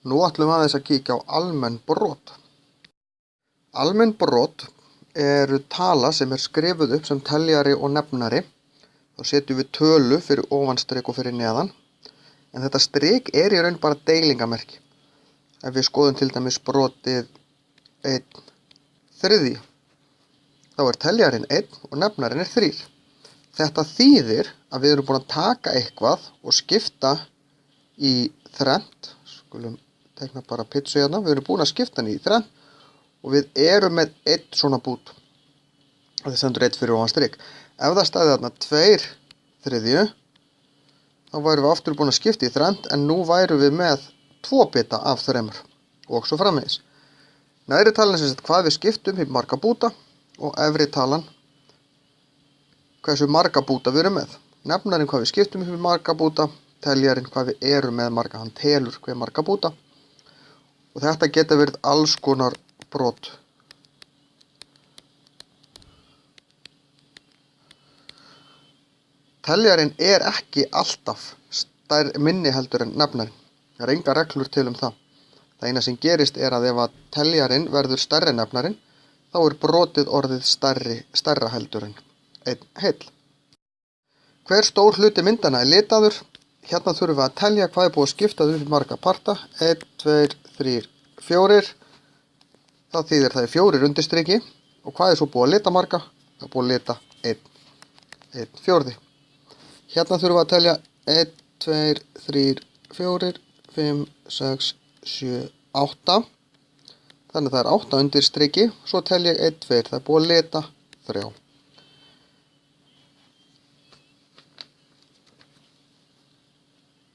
Nú ætlum við aðeins að kíkja á almenn brot. Almenn brot eru tala sem skrifuð upp sem teljari og nefnari. Þá setjum við tölu fyrir ofan strik og fyrir neðan. En þetta strik í raun bara deilingamerki. Ef við skoðum til dæmis brotið 1/3, þá teljarinn 1 og nefnarinn 3. Þetta þýðir að við erum búin að taka eitthvað og skipta í þrennt. Skulum tekna bara pizzu hérna. Við erum búin að skipta hann í þrennt og við erum með 1 svona bút. Það stendur 1 fyrir ofan strik. Ef það stæði þarna 2/3, þá værum við aftur búin að skipta í þrennt, en nú værum við með 2 bita af 3 og svo framvegis. Neðri talan er hvað við skiptum í marga búta og efri talan hversu marga búta við erum með. Nefnarinn hvað við skiptum í marga búta, teljarinn hvað við erum með marga, hann telur hver marga búta. Og þetta geta verið alls konar brot. Teljarinn er ekki alltaf minni heldur en nefnarinn. Það er engar reglur til um það. Það eina sem gerist er að ef að teljarinn verður stærri en nefnarinn, þá er brotið orðið stærra heldur en einn heill. Hver stór hluti myndana er litaður. Hérna þurfum við að telja hvað er búið að skipta upp í marga parta. 1, 2, 3, 4. Það þýðir það er 4 undirstriki. Og hvað er svo búið að lita marga? Það er búið að lita 1/4. Hérna þurfum við að telja 1, 2, 3, 4, 5, 6, 7, 8. Þannig það er 8 undirstriki. Svo tel ég 1, 2. Það er búið að lita 3.